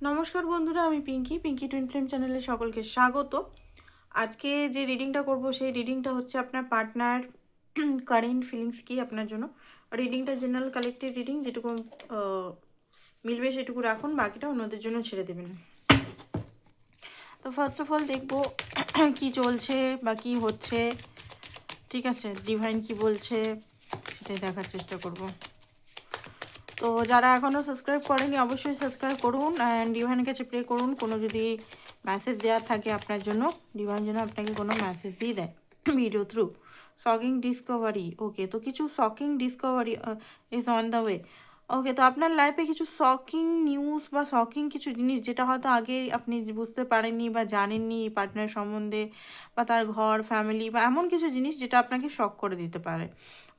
নমস্কার বন্ধুরা, আমি পিঙ্কি টুইন ফ্লেম চ্যানেলে সকলকে স্বাগত। আজকে যে রিডিংটা করব সেই রিডিংটা হচ্ছে আপনার পার্টনার কারেন্ট ফিলিংস কি আপনার জন্য। রিডিংটা জেনারেল কালেক্টিভ রিডিং, যেটুকু মিলবে সেটুকু রাখুন, বাকিটা অন্যদের জন্য ছেড়ে দেবেন। তো ফার্স্ট অফ অল দেখবো কি চলছে বা কি হচ্ছে, ঠিক আছে, ডিভাইন কি বলছে সেটাই দেখার চেষ্টা করব। তো যারা এখনও সাবস্ক্রাইব করেনি অবশ্যই সাবস্ক্রাইব করুন অ্যান্ড ডিভাইনের কাছে প্রে করুন কোনো যদি মেসেজ দেওয়ার থাকে আপনার জন্য, ডিভাইন যেন আপনাকে কোনো মেসেজ দিয়ে দেয় video through. Shocking discovery, okay, তো কিছু shocking discovery is on the way. Okay, তো আপনার লাইফে কিছু শকিং নিউজ বা শকিং কিছু জিনিস যেটা হয়তো আগে আপনি বুঝতে পারেননি বা জানেননি পার্টনার সম্বন্ধে বা তার ঘর ফ্যামিলি বা এমন কিছু জিনিস যেটা আপনাকে শক করে দিতে পারে।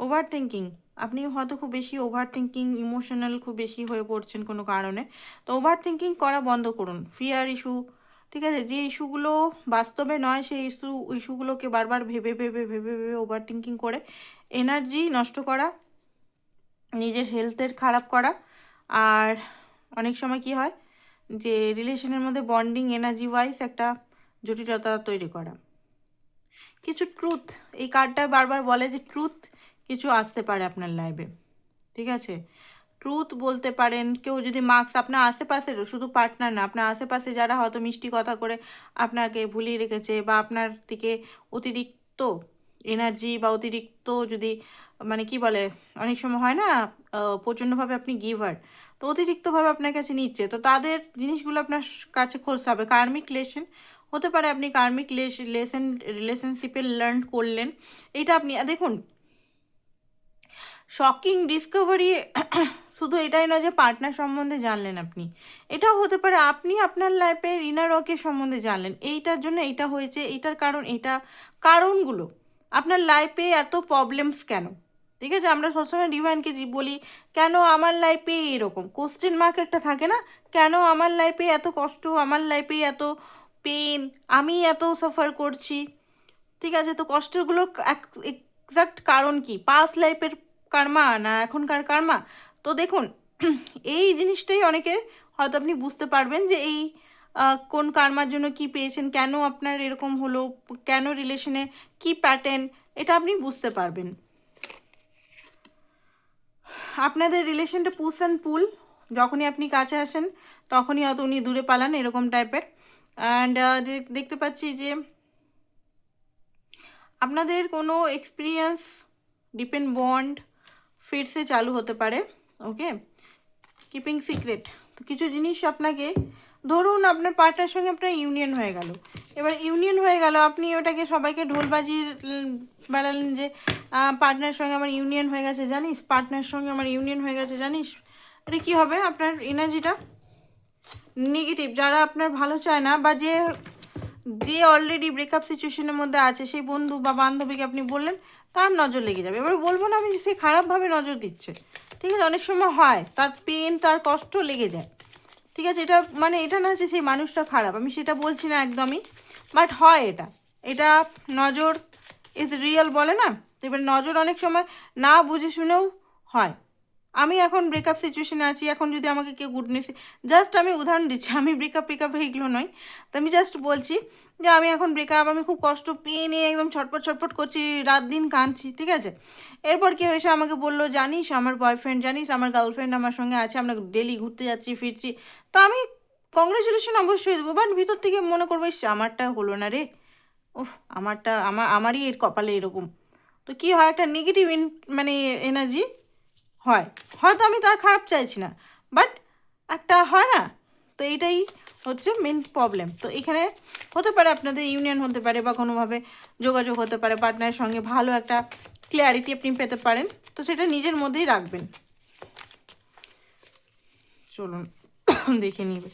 ওভার থিঙ্কিং, আপনি হয়তো খুব বেশি ওভার থিঙ্কিং ইমোশনাল খুব বেশি হয়ে পড়ছেন কোনো কারণে, তো ওভার থিঙ্কিং করা বন্ধ করুন। ফিয়ার ইস্যু, ঠিক আছে, যে ইস্যুগুলো বাস্তবে নয় সেই ইস্যুগুলোকে বারবার ভেবে ভেবে ভেবে ভেবে ওভার থিঙ্কিং করে এনার্জি নষ্ট করা, নিজের হেলথের খারাপ করা। আর অনেক সময় কি হয় যে রিলেশনের মধ্যে বন্ডিং এনার্জি ওয়াইজ একটা জটিলতা তৈরি করা। কিছু ট্রুথ, এই কার্ডটা বারবার বলে যে ট্রুথ কিছু আসতে পারে আপনার লাইফে, ঠিক আছে, ট্রুথ বলতে পারেন। কেউ যদি মার্কস আপনার আশেপাশেরও, শুধু পার্টনার না, আপনার আশেপাশে যারা হয়তো মিষ্টি কথা করে আপনাকে ভুলিয়ে রেখেছে বা আপনার থেকে অতিরিক্ত এনার্জি বা অতিরিক্ত যদি মানে কি বলে, অনেক সময় হয় না প্রচণ্ডভাবে আপনি গিভার, তো অতিরিক্তভাবে আপনার কাছে নিচ্ছে, তো তাদের জিনিসগুলো আপনার কাছে খুলতে হবে। কার্মিক লেসন হতে পারে, আপনি কার্মিক লেসন রিলেশনশিপে লার্ন করলেন, এটা আপনি দেখুন। শকিং ডিসকভারি শুধু এটাই নয় যে পার্টনার সম্বন্ধে জানলেন আপনি, এটাও হতে পারে আপনি আপনার লাইফের ইনার ওয়ার্কের সম্বন্ধে জানলেন, এইটার জন্য এটা হয়েছে, এইটার কারণ এটা, কারণগুলো আপনার লাইফে এত প্রবলেমস কেন, ঠিক আছে। আমরা সবসময় ডিভাইনকে বলি কেন আমার লাইফে এরকম, কোশ্চেন মার্ক একটা থাকে না, কেন আমার লাইফে এত কষ্ট, আমার লাইফে এত পেন, আমি এত সাফার করছি, ঠিক আছে। তো কষ্টেরগুলোর এক্সাক্ট কারণ কি, পাস্ট লাইফের কার্মা না এখনকার কার্মা। তো দেখুন এই জিনিসটাই অনেকের হয়তো আপনি বুঝতে পারবেন যে এই কোন কার্মার জন্য কি পেয়েছেন, কেন আপনার এরকম হলো, কেন রিলেশনে কি প্যাটার্ন, এটা আপনি বুঝতে পারবেন। আপনাদের রিলেশনটা পুশ অ্যান্ড পুল, যখনই আপনি কাছে আসেন তখনই হয়তো উনি দূরে পালান, এরকম টাইপের। অ্যান্ড দেখতে পাচ্ছি যে আপনাদের কোনো এক্সপিরিয়েন্স ডিপেন্ড বন্ড ফিরসে চালু হতে পারে। ওকে, কিপিং সিক্রেট, তো কিছু জিনিস আপনাকে, ধরুন আপনার পার্টনার সঙ্গে আপনার ইউনিয়ন হয়ে গেল, এবার ইউনিয়ন হয়ে গেল, আপনি ওটাকে সবাইকে ঢোলবাজি বেড়ালেন যে পার্টনার সঙ্গে আমার ইউনিয়ন হয়ে গেছে জানিস, পার্টনার সঙ্গে আমার ইউনিয়ন হয়ে গেছে জানিস, এটা কী হবে, আপনার এনার্জিটা নেগেটিভ, যারা আপনার ভালো চায় না বা যে যে অলরেডি ব্রেকআপ সিচুয়েশনের মধ্যে আছে সেই বন্ধু বা বান্ধবীকে আপনি বললেন, তার নজর লেগে যাবে। এবার বলবো না আমি সে খারাপভাবে নজর দিচ্ছে, ঠিক আছে, অনেক সময় হয় তার পেন তার কষ্ট লেগে যায়, ঠিক আছে। এটা মানে এটা না যে সেই মানুষটা খারাপ, আমি সেটা বলছি না একদমই, বাট হয় এটা, এটা নজর ইজ রিয়েল বলে না, তো এবার নজর অনেক সময় না বুঝে শুনেও হয়। আমি এখন ব্রেকআপ সিচুয়েশনে আছি, এখন যদি আমাকে কেউ গুডনেস, জাস্ট আমি উদাহরণ দিচ্ছি, আমি ব্রেকআপ এইগুলো নয়, তো আমি জাস্ট বলছি যে আমি এখন ব্রেকআপ, আমি খুব কষ্ট পেয়ে নিয়ে একদম ছটপট ছটপট করছি, রাত দিন কাঁদছি, ঠিক আছে। এরপর কেউ এসে আমাকে বললো জানিস আমার বয়ফ্রেন্ড, জানিস আমার গার্লফ্রেন্ড আমার সঙ্গে আছে, আমরা ডেলি ঘুরতে যাচ্ছি ফিরছি, তো আমি কংগ্রেচুলেশন অবশ্যই দেবো, বাট ভিতর থেকে মনে করবো ইস আমারটা হলো না রে, ওহ আমারই এর কপালে এরকম। তো কী হয়, একটা নেগেটিভ মানে এনার্জি হয়, হয়তো আমি তার খারাপ চাইছি না, বাট একটা হয় না, তো এইটাই হচ্ছে মেন প্রবলেম। তো এখানে হতে পারে আপনাদের ইউনিয়ন হতে পারে বা কোনোভাবে যোগাযোগ হতে পারে পার্টনারের সঙ্গে, ভালো একটা ক্লিয়ারিটি আপনি পেতে পারেন, তো সেটা নিজের মধ্যেই রাখবেন। চলুন দেখে নিবে।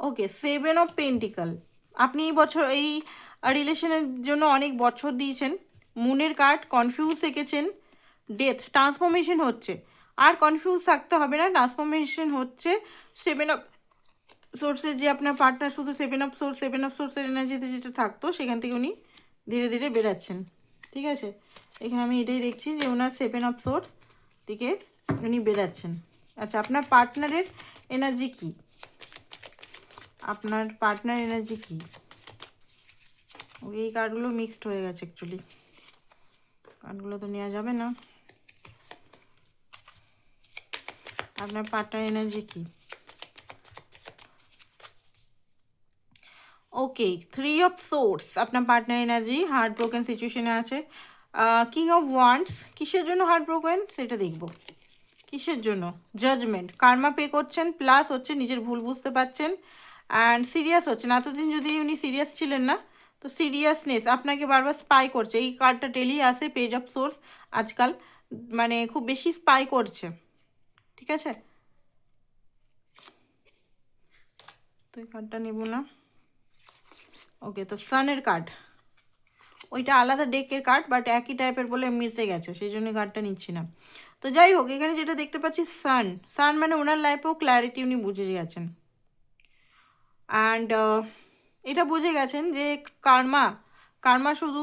ওকে, 7 অফ পেন্টিকাল, আপনি এই বছর এই রিলেশনের জন্য অনেক বছর দিয়েছেন, মুনের কার্ড, কনফিউজ থেকেছেন, ডেথ, ট্রান্সফরমেশন হচ্ছে, আর কনফিউজ থাকতে হবে না, ট্রান্সফরমেশন হচ্ছে। 7 অফ সোর্সের যে আপনার পার্টনার, শুধু 7 অফ সোর্সের এনার্জিতে যেটা থাকতো সেখান থেকে উনি ধীরে ধীরে বেরাচ্ছেন, ঠিক আছে। এখানে আমি এটাই দেখছি যে ওনার 7 অফ সোর্স, দিকে উনি বেরাচ্ছেন। আচ্ছা, আপনার পার্টনারের এনার্জি কি? আপনার পার্টনার এনার্জি কি? এই কার্ডগুলো মিক্সড হয়ে গেছে অ্যাকচুয়ালি, কার্ডগুলো তো নেওয়া যাবে না। আপনার পার্টনার এনার্জি কি? ওকে, 3 অফ সোর্স, আপনার পার্টনার এনার্জি হার্ট ব্রোকেন সিচুয়েশনে আছে। কিং অফ ওয়ান্ডস, কিসের জন্য হার্ট ব্রোকেন সেটা দেখব। কিসের জন্য? জাজমেন্ট, কার্মা পে করছেন, প্লাস হচ্ছে নিজের ভুল বুঝতে পারছেন অ্যান্ড সিরিয়াস হচ্ছেন। এতদিন যদি উনি সিরিয়াস ছিলেন না, তো সিরিয়াসনেস আপনাকে বারবার স্পাই করছে। এই কার্ডটা টেলি আসে, পেজ অফ সোর্স আজকাল মানে খুব বেশি স্পাই করছে, ঠিক আছে? তো এই কার্ডটা নেব না। ওকে, তো সানের কার্ড, ওইটা আলাদা ডেকের কার্ড বাট একই টাইপের বলে মিশে গেছে, সেই জন্য কার্ডটা নিচ্ছি না। তো যাই হোক, এখানে যেটা দেখতে পাচ্ছি সান, সান মানে ওনার লাইফেও ক্ল্যারিটি উনি বুঝে গেছেন অ্যান্ড এটা বুঝে গেছেন যে কার্মা, কার্মা শুধু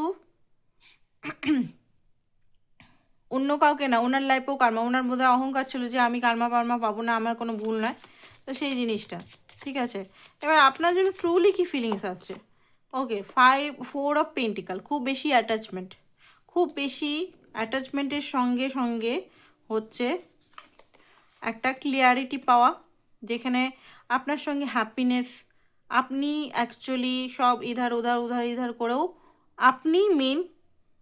অন্য কাউকে না, ওনার লাইফেও কার্মা, ওনার মধ্যে অহংকার ছিল যে আমি কার্মা পার্মা পাবো না, আমার কোনো ভুল নয়। তো সেই জিনিসটা ঠিক আছে। এবার আপনার জন্য ট্রুলি কি ফিলিংস আসছে? ওকে, 4 অফ পেন্টিকাল, খুব বেশি অ্যাটাচমেন্ট, খুব বেশি অ্যাটাচমেন্টের সঙ্গে সঙ্গে হচ্ছে একটা ক্লিয়ারিটি পাওয়া, যেখানে আপনার সঙ্গে হ্যাপিনেস, আপনি অ্যাকচুয়ালি সব ইধার উধার উধার ইধার করেও আপনি মেন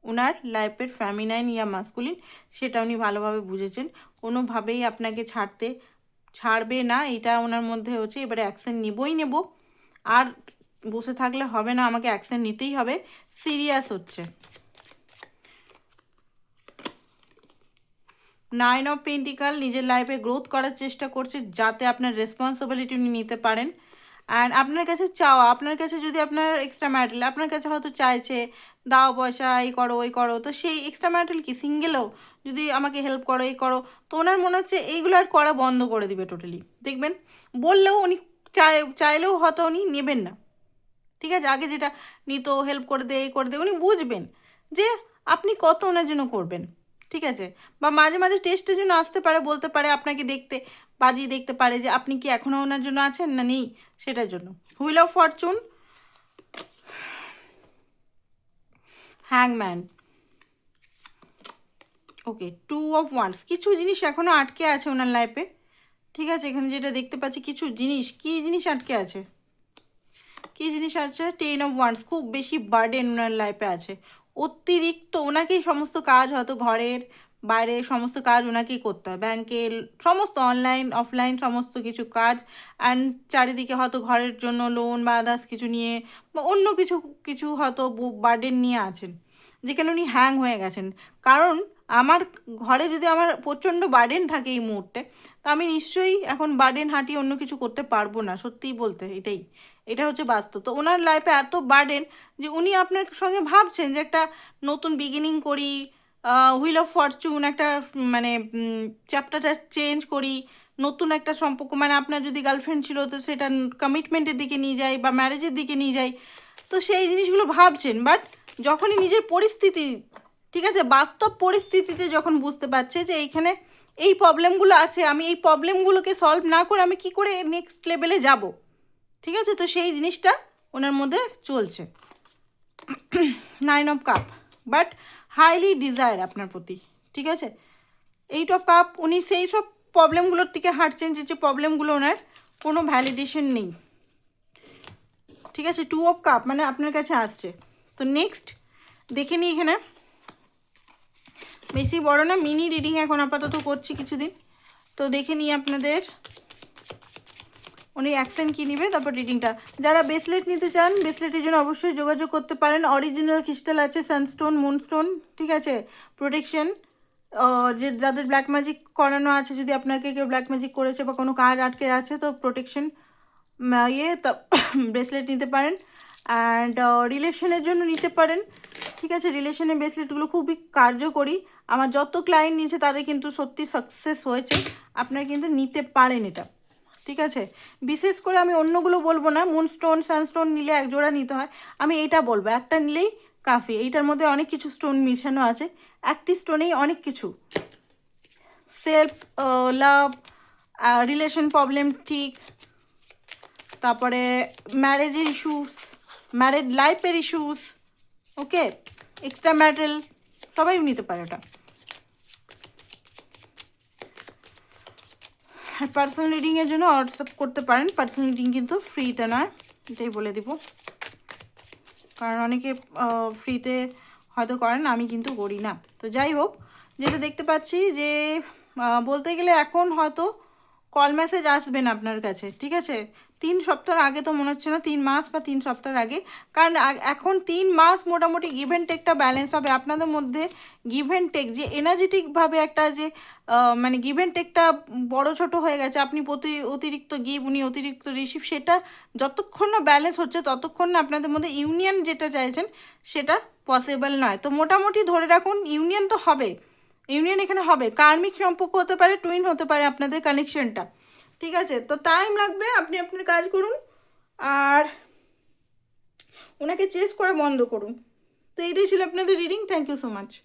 ওনার লাইফের ফ্যামিনাইন ইয়া মাস্কুলিন, সেটা উনি ভালোভাবে বুঝেছেন। কোনোভাবেই আপনাকে ছাড়বে না, এটা ওনার মধ্যে হচ্ছে। এবারে অ্যাকশন নেবই নেব, আর বসে থাকলে হবে না, আমাকে অ্যাকশন নিতেই হবে। সিরিয়াস হচ্ছে। 9 অফ পেন্টিকাল, নিজের লাইফে গ্রোথ করার চেষ্টা করছে যাতে আপনার রেসপন্সিবিলিটি উনি নিতে পারেন। অ্যান্ড আপনার কাছে চাওয়া, আপনার কাছে যদি আপনার এক্সট্রা ম্যারিটাল, আপনার কাছে হয়তো চাইছে দাও পয়সা, এই করো ওই করো, তো সেই এক্সট্রা ম্যারিটাল কি সিঙ্গেলও যদি আমাকে হেল্প করো এই করো, তো ওনার মনে হচ্ছে এইগুলো আর করা বন্ধ করে দিবে টোটালি। দেখবেন বললেও উনি চাইলেও হয়তো উনি নেবেন না, ঠিক আছে? আগে যেটা নিত হেল্প করে দে এই করে দে, উনি বুঝবেন যে আপনি কত ওনার জন্য করবেন, ঠিক আছে? বা মাঝে মাঝে টেস্টের জন্য আসতে পারে, বলতে পারে আপনাকে দেখতে, বাজিয়ে দেখতে পারে যে আপনি কি এখনও ওনার জন্য আছেন না নেই, সেটার জন্য। হুইল অফ ফরচুন, হ্যাংম্যান, ওকে, 2 অফ ওয়ান্স, কিছু জিনিস এখনও আটকে আছে ওনার লাইফে, ঠিক আছে? এখানে যেটা দেখতে পাচ্ছি কিছু জিনিস, কী জিনিস আটকে আছে, কী জিনিস আছে? 10 অফ ওয়ান্স, খুব বেশি বার্ডেন ওনার লাইফে আছে, অতিরিক্ত। ওনাকেই সমস্ত কাজ, হয়তো ঘরের বাইরে সমস্ত কাজ ওনাকেই করতে হয়, ব্যাংকের সমস্ত অনলাইন অফলাইন সমস্ত কিছু কাজ, অ্যান্ড চারিদিকে হয়তো ঘরের জন্য লোন বা আদার্স কিছু নিয়ে বা অন্য কিছু কিছু হয়তো বার্ডেন নিয়ে আছেন, যেখানে উনি হ্যাং হয়ে গেছেন। কারণ আমার ঘরে যদি আমার প্রচণ্ড বার্ডেন থাকে এই মুহূর্তে, তো আমি নিশ্চয়ই এখন বার্ডেন হাঁটিয়ে অন্য কিছু করতে পারবো না, সত্যিই বলতে এটা হচ্ছে বাস্তব। তো ওনার লাইফে এত বার্ডেন যে উনি আপনার সঙ্গে ভাবছেন যে একটা নতুন বিগিনিং করি, হুইল অফ ফরচুন, একটা মানে চ্যাপ্টারটা চেঞ্জ করি, নতুন একটা সম্পর্ক, মানে আপনার যদি গার্লফ্রেন্ড ছিল তো সেটা কমিটমেন্টের দিকে নিয়ে যায় বা ম্যারেজের দিকে নিয়ে যায়, তো সেই জিনিসগুলো ভাবছেন। বাট যখনই নিজের পরিস্থিতি, ঠিক আছে, বাস্তব পরিস্থিতিতে যখন বুঝতে পারছে যে এইখানে এই প্রবলেমগুলো আছে, আমি এই প্রবলেমগুলোকে সলভ না করে আমি কি করে নেক্সট লেভেলে যাব, ঠিক আছে? তো সেই জিনিসটা ওনার মধ্যে চলছে। 9 of cup, but highly desire আপনার প্রতি, ঠিক আছে? 8 অফ কাপ, উনি সেই সব প্রবলেমগুলোর থেকে হাঁটছেন যে প্রবলেমগুলো ওনার কোনো ভ্যালিডেশন নেই, ঠিক আছে? 2 অফ কাপ মানে আপনার কাছে আসছে। তো নেক্সট দেখে নিই, এখানে বেশি বড় না, মিনি রিডিং এখন আপাতত করছি কিছুদিন, তো দেখে নিই আপনাদের উনি অ্যাকশন কী নেবে, তারপর রিডিংটা। যারা ব্রেসলেট নিতে চান, ব্রেসলেটের জন্য অবশ্যই যোগাযোগ করতে পারেন। অরিজিনাল ক্রিস্টাল আছে, সানস্টোন, মুনস্টোন, ঠিক আছে? প্রোটেকশন, যে যাদের ব্ল্যাক ম্যাজিক করানো আছে, যদি আপনাকে কেউ ব্ল্যাক ম্যাজিক করেছে বা কোনো কাজ আটকে আছে, তো প্রোটেকশন তা ব্রেসলেট নিতে পারেন। অ্যান্ড রিলেশনের জন্য নিতে পারেন, ঠিক আছে? রিলেশনের ব্রেসলেটগুলো খুবই কার্যকরী, আমার যত ক্লায়েন্ট নিয়েছে তাদের কিন্তু সত্যি সাকসেস হয়েছে, আপনারা কিন্তু নিতে পারেন এটা, ঠিক আছে? বিশেষ করে আমি অন্যগুলো বলবো না, মুনস্টোন সানস্টোন নিলে এক জোড়া নিতে হয়, আমি এইটা বলবো, একটা নিলেই কাফি। এইটার মধ্যে অনেক কিছু স্টোন মিশানো আছে, একটি স্টোনেই অনেক কিছু। সেলফ লাভ, রিলেশন প্রবলেম ঠিক, তারপরে ম্যারেজের ইস্যুস, ম্যারেড লাইফের ইস্যুস, ওকে, এক্সট্রা ম্যারিটাল, সবাই নিতে পারে ওটা। আর পার্সোনাল রিডিংয়ের জন্য হোয়াটসঅ্যাপ করতে পারেন, পার্সোনাল রিডিং কিন্তু ফ্রিতে নয়, এটাই বলে দিব, কারণ অনেকে ফ্রিতে হয়তো করেন, আমি কিন্তু করি না। তো যাই হোক, যেটা দেখতে পাচ্ছি যে বলতে গেলে এখন হয়তো কল মেসেজ আসবে না আপনার কাছে, ঠিক আছে, 3 সপ্তাহ আগে তো মনে হচ্ছে না, 3 মাস বা 3 সপ্তাহ আগে, কারণ এখন 3 মাস মোটামুটি গিভ অ্যান্ড টেকটা ব্যালেন্স হবে আপনাদের মধ্যে। গিভ অ্যান্ড টেক যে এনার্জেটিকভাবে একটা যে মানে গিভ অ্যান্ড টেকটা বড় ছোট হয়ে গেছে, আপনি অতিরিক্ত গিভ, উনি অতিরিক্ত রিসিভ, সেটা যতক্ষণ না ব্যালেন্স হচ্ছে ততক্ষণ না আপনাদের মধ্যে ইউনিয়ন যেটা চাইছেন সেটা পসিবল নয়। তো মোটামুটি ধরে রাখুন ইউনিয়ন তো হবে, ইউনিয়ন এখানে হবে, কার্মিক সম্পর্ক হতে পারে, টুইন হতে পারে আপনাদের কানেকশনটা, ঠিক আছে। তো টাইম লাগবে, আপনি আপনার কাজ করুন আর ওনাকে চেস করা বন্ধ করুন। তো এইটাই ছিল আপনাদের reading. Thank you so much.